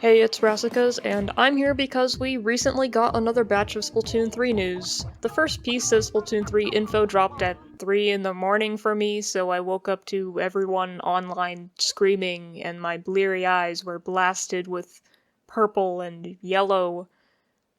Hey, it's Rassicas, and I'm here because we recently got another batch of Splatoon 3 news. The first piece of Splatoon 3 info dropped at 3 in the morning for me, so I woke up to everyone online screaming, and my bleary eyes were blasted with purple and yellow.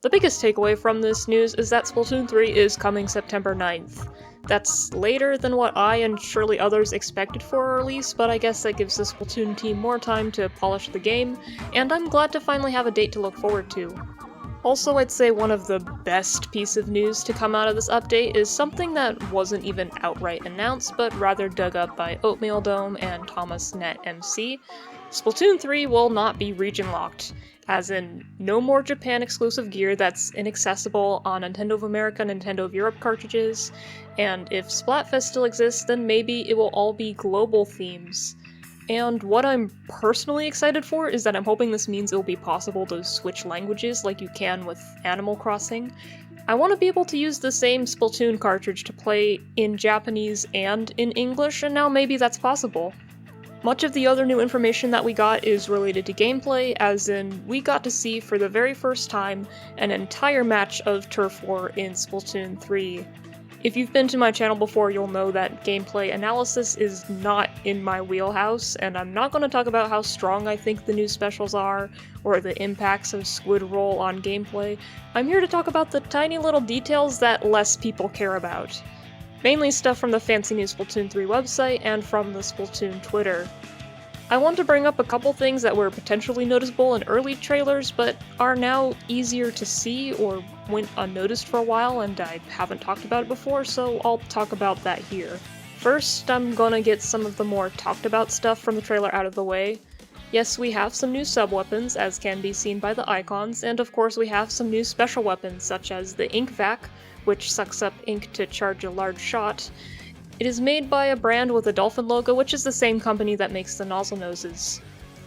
The biggest takeaway from this news is that Splatoon 3 is coming September 9th. That's later than what I and surely others expected for a release, but I guess that gives the Splatoon team more time to polish the game, and I'm glad to finally have a date to look forward to. Also, I'd say one of the best piece of news to come out of this update is something that wasn't even outright announced, but rather dug up by Oatmeal Dome and Thomas Net MC. Splatoon 3 will not be region locked, as in no more Japan exclusive gear that's inaccessible on Nintendo of America, Nintendo of Europe cartridges, and if Splatfest still exists, then maybe it will all be global themes. And what I'm personally excited for is that I'm hoping this means it will be possible to switch languages like you can with Animal Crossing. I want to be able to use the same Splatoon cartridge to play in Japanese and in English, and now maybe that's possible. Much of the other new information that we got is related to gameplay, as in, we got to see for the very first time an entire match of Turf War in Splatoon 3. If you've been to my channel before, you'll know that gameplay analysis is not in my wheelhouse, and I'm not going to talk about how strong I think the new specials are, or the impacts of Squid Roll on gameplay. I'm here to talk about the tiny little details that less people care about. Mainly stuff from the Fancy New Splatoon 3 website and from the Splatoon Twitter. I want to bring up a couple things that were potentially noticeable in early trailers, but are now easier to see or went unnoticed for a while, and I haven't talked about it before, so I'll talk about that here. First, I'm gonna get some of the more talked about stuff from the trailer out of the way. Yes, we have some new sub-weapons, as can be seen by the icons, and of course we have some new special weapons, such as the Ink Vac, which sucks up ink to charge a large shot. It is made by a brand with a dolphin logo, which is the same company that makes the nozzle noses.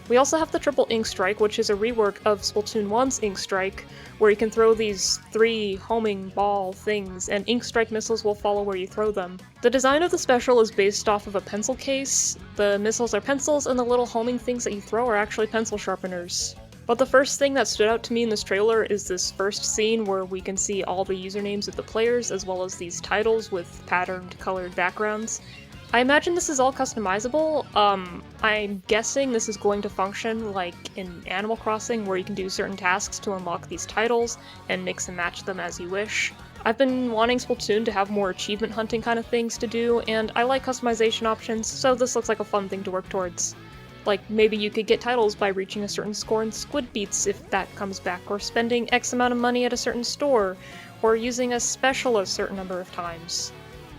We also have the Triple Ink Strike, which is a rework of Splatoon 1's Ink Strike, where you can throw these 3 homing ball things, and Ink Strike missiles will follow where you throw them. The design of the special is based off of a pencil case. The missiles are pencils, and the little homing things that you throw are actually pencil sharpeners. But the first thing that stood out to me in this trailer is this first scene where we can see all the usernames of the players, as well as these titles with patterned colored backgrounds. I imagine this is all customizable. I'm guessing this is going to function like in Animal Crossing, where you can do certain tasks to unlock these titles and mix and match them as you wish. I've been wanting Splatoon to have more achievement hunting kind of things to do, and I like customization options, so this looks like a fun thing to work towards. Like, maybe you could get titles by reaching a certain score in Squid Beats if that comes back, or spending X amount of money at a certain store, or using a special a certain number of times.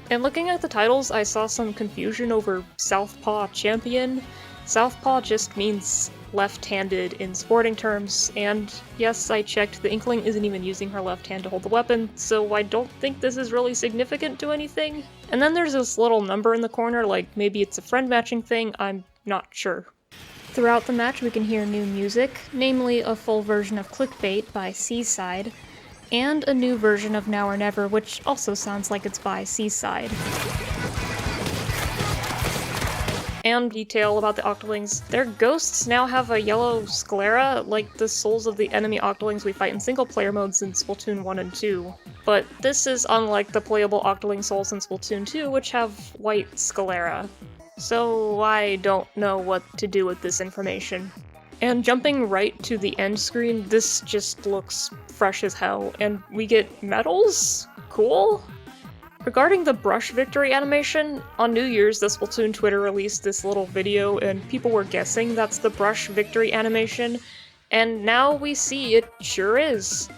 And looking at the titles, I saw some confusion over Southpaw Champion. Southpaw just means left-handed in sporting terms, and yes, I checked, the Inkling isn't even using her left hand to hold the weapon, so I don't think this is really significant to anything. And then there's this little number in the corner, like maybe it's a friend matching thing, I'm not sure. Throughout the match we can hear new music, namely a full version of Clickbait by Seaside, and a new version of Now or Never, which also sounds like it's by Seaside. And detail about the Octolings, their ghosts now have a yellow sclera, like the souls of the enemy Octolings we fight in single-player modes in Splatoon 1 and 2. But this is unlike the playable Octoling souls in Splatoon 2, which have white sclera. So I don't know what to do with this information. And jumping right to the end screen, this just looks fresh as hell, and we get medals? Cool? Regarding the brush victory animation, on New Year's the Splatoon Twitter released this little video and people were guessing that's the brush victory animation, and now we see it sure is.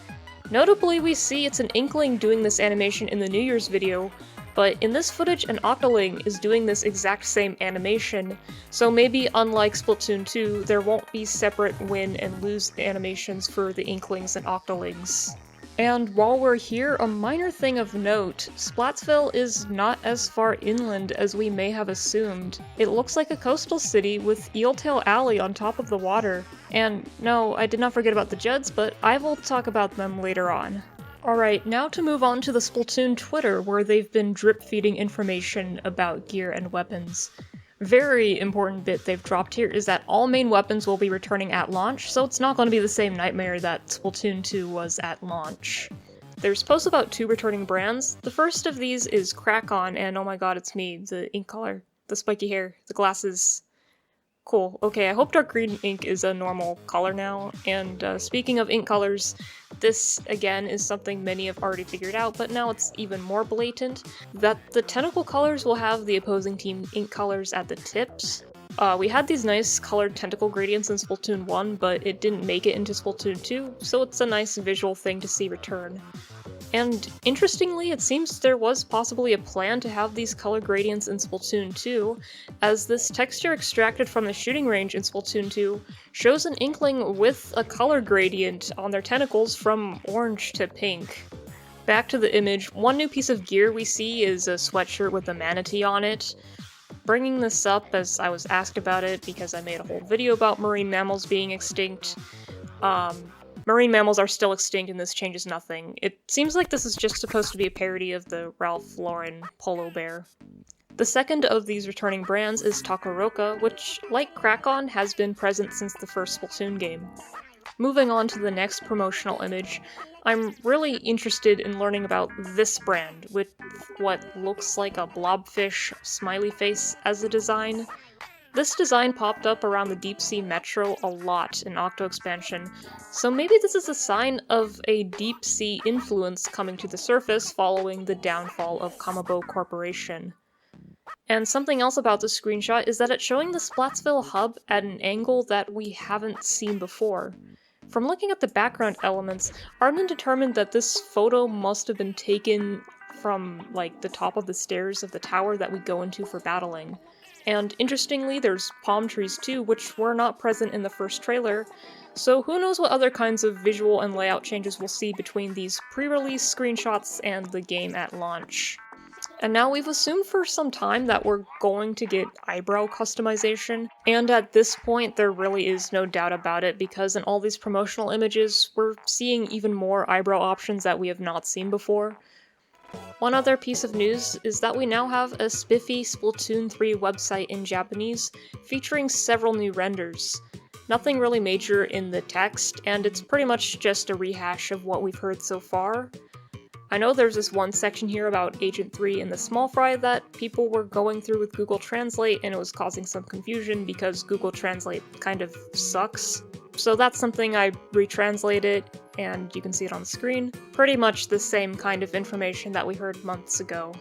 Notably, we see it's an Inkling doing this animation in the New Year's video, but in this footage an Octoling is doing this exact same animation, so maybe unlike Splatoon 2, there won't be separate win and lose animations for the Inklings and Octolings. And while we're here, a minor thing of note, Splatsville is not as far inland as we may have assumed. It looks like a coastal city with Eeltail Alley on top of the water. And no, I did not forget about the Judds, but I will talk about them later on. Alright, now to move on to the Splatoon Twitter, where they've been drip-feeding information about gear and weapons. Very important bit they've dropped here is that all main weapons will be returning at launch, so it's not going to be the same nightmare that Splatoon 2 was at launch. There's supposed about 2 returning brands. The first of these is Crack-On, and oh my god, it's me, the ink color, the spiky hair, the glasses. Cool. Okay, I hope dark green ink is a normal color now, and speaking of ink colors, this, again, is something many have already figured out, but now it's even more blatant, that the tentacle colors will have the opposing team ink colors at the tips. We had these nice colored tentacle gradients in Splatoon 1, but it didn't make it into Splatoon 2, so it's a nice visual thing to see return. And interestingly, it seems there was possibly a plan to have these color gradients in Splatoon 2, as this texture extracted from the shooting range in Splatoon 2 shows an inkling with a color gradient on their tentacles from orange to pink. Back to the image, one new piece of gear we see is a sweatshirt with a manatee on it. Bringing this up as I was asked about it because I made a whole video about marine mammals being extinct. Marine mammals are still extinct and this changes nothing. It seems like this is just supposed to be a parody of the Ralph Lauren polo bear. The second of these returning brands is Takoroka, which, like Crack-On, has been present since the first Splatoon game. Moving on to the next promotional image, I'm really interested in learning about this brand, with what looks like a blobfish smiley face as a design. This design popped up around the Deep Sea Metro a lot in Octo Expansion, so maybe this is a sign of a Deep Sea influence coming to the surface following the downfall of Kamabo Corporation. And something else about this screenshot is that it's showing the Splatsville hub at an angle that we haven't seen before. From looking at the background elements, Arden determined that this photo must have been taken from, like, the top of the stairs of the tower that we go into for battling. And interestingly, there's palm trees too, which were not present in the first trailer, so who knows what other kinds of visual and layout changes we'll see between these pre-release screenshots and the game at launch. And now we've assumed for some time that we're going to get eyebrow customization, and at this point there really is no doubt about it because in all these promotional images, we're seeing even more eyebrow options that we have not seen before. One other piece of news is that we now have a spiffy Splatoon 3 website in Japanese, featuring several new renders. Nothing really major in the text, and it's pretty much just a rehash of what we've heard so far. I know there's this one section here about Agent 3 and the small fry that people were going through with Google Translate, and it was causing some confusion because Google Translate kind of sucks. So that's something I retranslated, and you can see it on the screen. Pretty much the same kind of information that we heard months ago.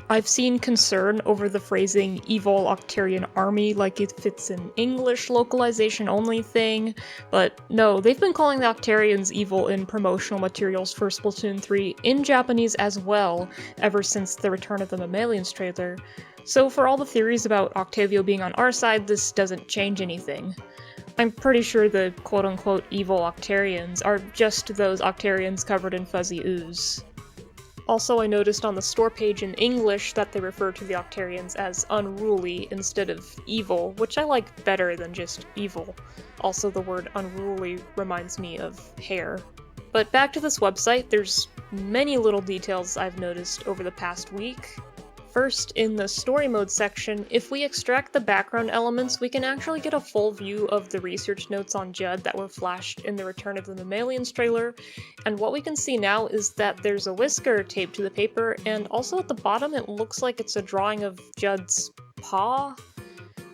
I've seen concern over the phrasing evil Octarian army like if it's an English localization only thing, but no, they've been calling the Octarians evil in promotional materials for Splatoon 3 in Japanese as well, ever since the Return of the Mammalians trailer. So for all the theories about Octavio being on our side, this doesn't change anything. I'm pretty sure the quote-unquote evil Octarians are just those Octarians covered in fuzzy ooze. Also, I noticed on the store page in English that they refer to the Octarians as unruly instead of evil, which I like better than just evil. Also, the word unruly reminds me of hair. But back to this website, there's many little details I've noticed over the past week. First, in the story mode section, if we extract the background elements, we can actually get a full view of the research notes on Judd that were flashed in the Return of the Mammalians trailer, and what we can see now is that there's a whisker taped to the paper, and also at the bottom it looks like it's a drawing of Judd's paw.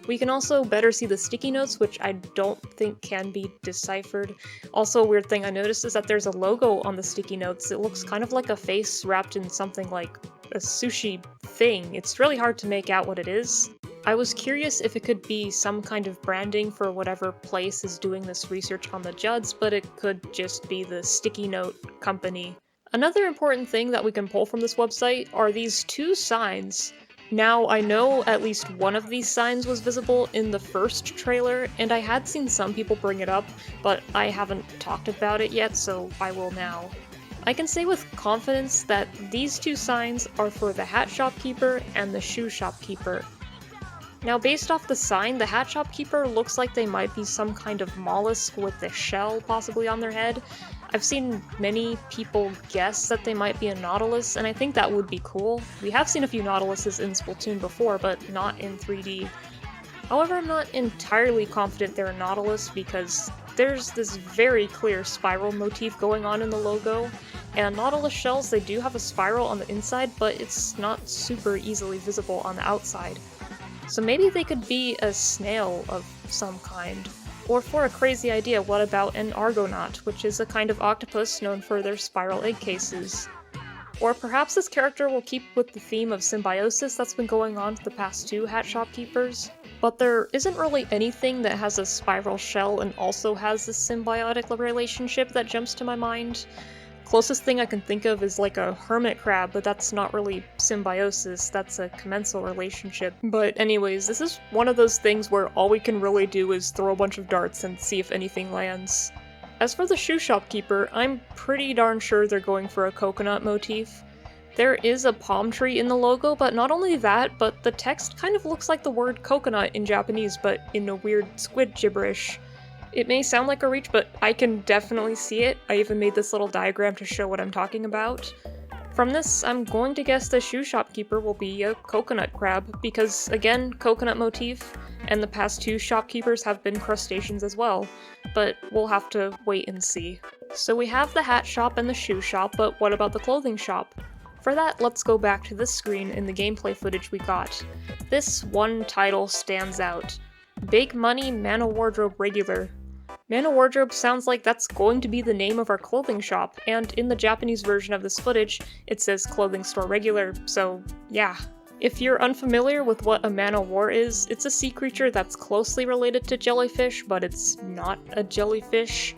We can also better see the sticky notes, which I don't think can be deciphered. Also, a weird thing I noticed is that there's a logo on the sticky notes. It looks kind of like a face wrapped in something like a sushi thing. It's really hard to make out what it is. I was curious if it could be some kind of branding for whatever place is doing this research on the Judds, but it could just be the sticky note company. Another important thing that we can pull from this website are these two signs. Now, I know at least one of these signs was visible in the first trailer, and I had seen some people bring it up, but I haven't talked about it yet, so I will now. I can say with confidence that these two signs are for the hat shopkeeper and the shoe shopkeeper. Now, based off the sign, the hat shopkeeper looks like they might be some kind of mollusk with a shell possibly on their head. I've seen many people guess that they might be a nautilus, and I think that would be cool. We have seen a few nautiluses in Splatoon before, but not in 3D. However, I'm not entirely confident they're a Nautilus because there's this very clear spiral motif going on in the logo, and Nautilus shells, they do have a spiral on the inside, but it's not super easily visible on the outside. So maybe they could be a snail of some kind. Or for a crazy idea, what about an Argonaut, which is a kind of octopus known for their spiral egg cases? Or perhaps this character will keep with the theme of symbiosis that's been going on for the past 2 hat shopkeepers. But there isn't really anything that has a spiral shell and also has this symbiotic relationship that jumps to my mind. Closest thing I can think of is like a hermit crab, but that's not really symbiosis, that's a commensal relationship. But anyways, this is one of those things where all we can really do is throw a bunch of darts and see if anything lands. As for the shoe shopkeeper, I'm pretty darn sure they're going for a coconut motif. There is a palm tree in the logo, but not only that, but the text kind of looks like the word coconut in Japanese, but in a weird squid gibberish. It may sound like a reach, but I can definitely see it. I even made this little diagram to show what I'm talking about. From this, I'm going to guess the shoe shopkeeper will be a coconut crab, because again, coconut motif, and the past 2 shopkeepers have been crustaceans as well, but we'll have to wait and see. So we have the hat shop and the shoe shop, but what about the clothing shop? For that, let's go back to this screen in the gameplay footage we got. This one title stands out. Big Money Mana Wardrobe Regular. Mana Wardrobe sounds like that's going to be the name of our clothing shop, and in the Japanese version of this footage, it says Clothing Store Regular, so yeah. If you're unfamiliar with what a mana war is, it's a sea creature that's closely related to jellyfish, but it's not a jellyfish.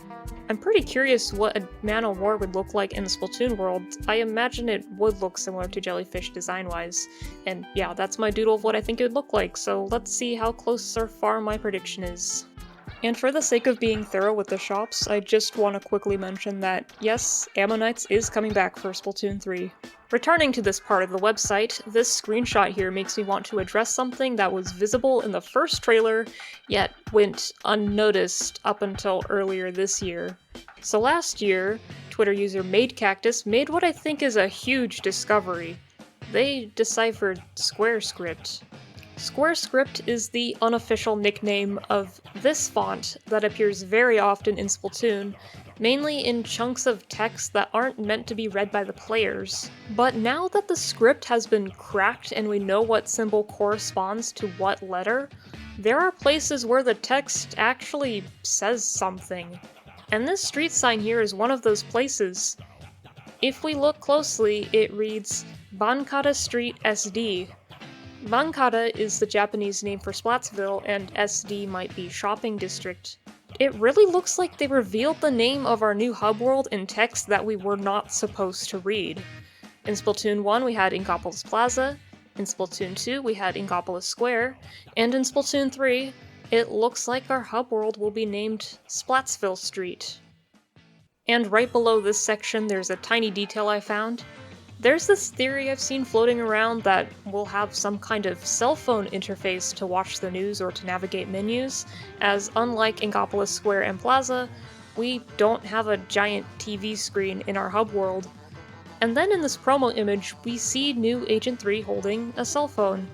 I'm pretty curious what a mana war would look like in the Splatoon world. I imagine it would look similar to jellyfish design-wise. And yeah, that's my doodle of what I think it would look like, so let's see how close or far my prediction is. And for the sake of being thorough with the shops, I just want to quickly mention that, yes, Ammonites is coming back for Splatoon 3. Returning to this part of the website, this screenshot here makes me want to address something that was visible in the first trailer, yet went unnoticed up until earlier this year. So last year, Twitter user MadeCactus made what I think is a huge discovery. They deciphered SquareScript. SquareScript is the unofficial nickname of this font that appears very often in Splatoon, mainly in chunks of text that aren't meant to be read by the players. But now that the script has been cracked and we know what symbol corresponds to what letter, there are places where the text actually says something. And this street sign here is one of those places. If we look closely, it reads Bankata Street SD. Bankata is the Japanese name for Splatsville, and SD might be shopping district. It really looks like they revealed the name of our new hub world in text that we were not supposed to read. In Splatoon 1 we had Inkopolis Plaza, in Splatoon 2 we had Inkopolis Square, and in Splatoon 3 it looks like our hub world will be named Splatsville Street. And right below this section there's a tiny detail I found. There's this theory I've seen floating around that we'll have some kind of cell phone interface to watch the news or to navigate menus, as unlike Inkopolis Square and Plaza, we don't have a giant TV screen in our hub world. And then in this promo image, we see new Agent 3 holding a cell phone.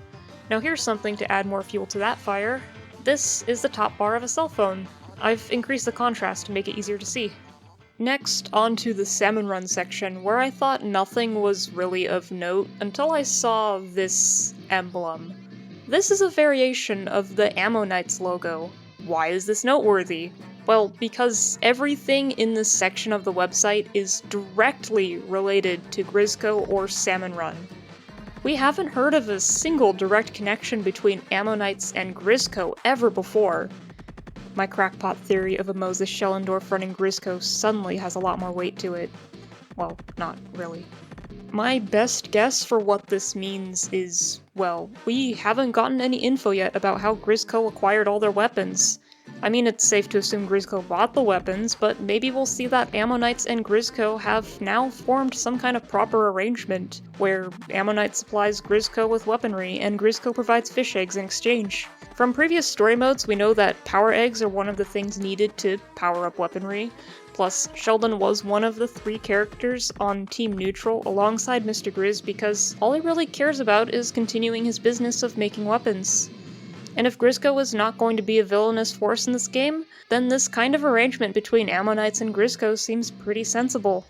Now here's something to add more fuel to that fire. This is the top bar of a cell phone. I've increased the contrast to make it easier to see. Next, on to the Salmon Run section, where I thought nothing was really of note until I saw this emblem. This is a variation of the Ammonites logo. Why is this noteworthy? Well, because everything in this section of the website is directly related to Grizzco or Salmon Run. We haven't heard of a single direct connection between Ammonites and Grizzco ever before. My crackpot theory of a Moses Schellendorf running Grizzco suddenly has a lot more weight to it. Well, not really. My best guess for what this means is, well, we haven't gotten any info yet about how Grizzco acquired all their weapons. I mean, it's safe to assume Grizzco bought the weapons, but maybe we'll see that Ammonites and Grizzco have now formed some kind of proper arrangement, where Ammonite supplies Grizzco with weaponry, and Grizzco provides fish eggs in exchange. From previous story modes, we know that power eggs are one of the things needed to power up weaponry, plus Sheldon was one of the 3 characters on Team Neutral alongside Mr. Grizz because all he really cares about is continuing his business of making weapons. And if Grisco is not going to be a villainous force in this game, then this kind of arrangement between Ammonites and Grisco seems pretty sensible.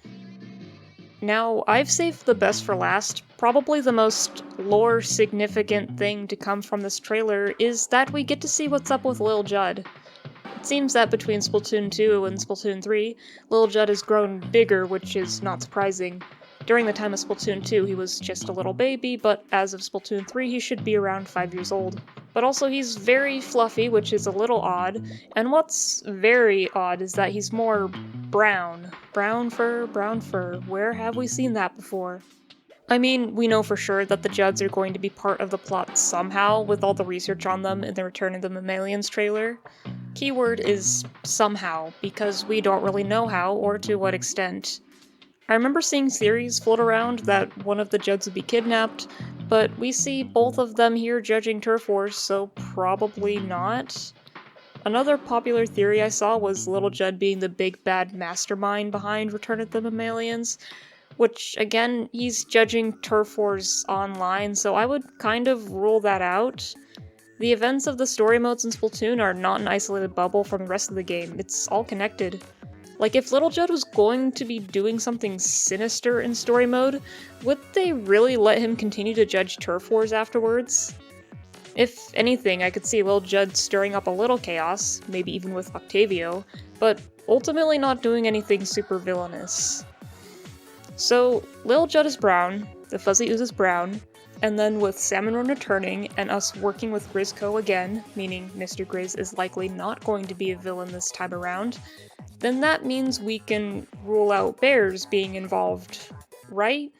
Now, I've saved the best for last. Probably the most lore-significant thing to come from this trailer is that we get to see what's up with Lil Judd. It seems that between Splatoon 2 and Splatoon 3, Lil Judd has grown bigger, which is not surprising. During the time of Splatoon 2, he was just a little baby, but as of Splatoon 3, he should be around 5 years old. But also he's very fluffy, which is a little odd, and what's very odd is that he's more brown. Brown fur, where have we seen that before? I mean, we know for sure that the Judds are going to be part of the plot somehow, with all the research on them in the Return of the Mammalians trailer. Keyword is somehow, because we don't really know how or to what extent. I remember seeing theories float around that one of the Judds would be kidnapped, but we see both of them here judging turf wars, so probably not. Another popular theory I saw was Little Judd being the big bad mastermind behind Return of the Mammalians, which, again, he's judging turf wars online, so I would kind of rule that out. The events of the story modes in Splatoon are not an isolated bubble from the rest of the game, it's all connected. Like, if Little Judd was going to be doing something sinister in story mode, would they really let him continue to judge turf wars afterwards? If anything, I could see Lil Judd stirring up a little chaos, maybe even with Octavio, but ultimately not doing anything super villainous. So, Lil Judd is brown, the Fuzzy Ooze is brown, and then with Salmon Run returning, and us working with Grisco again, meaning Mr. Grizz is likely not going to be a villain this time around, then that means we can rule out bears being involved, right?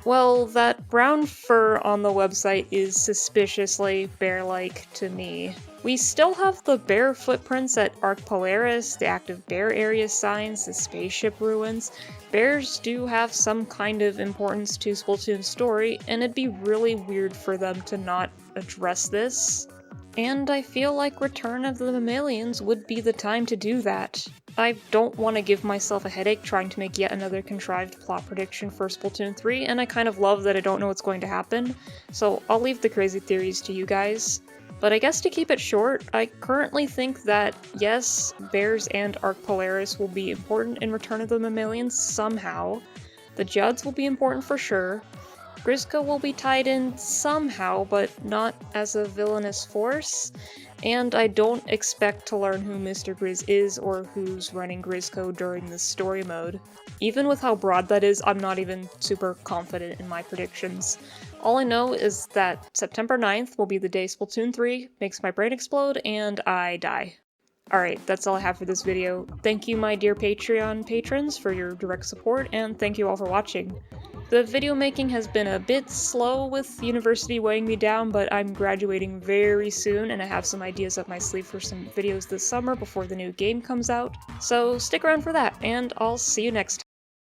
Well, that brown fur on the website is suspiciously bear-like to me. We still have the bear footprints at Arc Polaris, the active bear area signs, the spaceship ruins. Bears do have some kind of importance to Splatoon's story, and it'd be really weird for them to not address this. And I feel like Return of the Mammalians would be the time to do that. I don't want to give myself a headache trying to make yet another contrived plot prediction for Splatoon 3, and I kind of love that I don't know what's going to happen, so I'll leave the crazy theories to you guys. But I guess to keep it short, I currently think that, yes, bears and Arc Polaris will be important in Return of the Mammalians somehow. The Judds will be important for sure. Grisco will be tied in somehow, but not as a villainous force, and I don't expect to learn who Mr. Grizz is or who's running Grisco during this story mode. Even with how broad that is, I'm not even super confident in my predictions. All I know is that September 9th will be the day Splatoon 3 makes my brain explode and I die. Alright, that's all I have for this video. Thank you, my dear Patreon patrons, for your direct support, and thank you all for watching. The video making has been a bit slow with university weighing me down, but I'm graduating very soon and I have some ideas up my sleeve for some videos this summer before the new game comes out. So stick around for that, and I'll see you next time.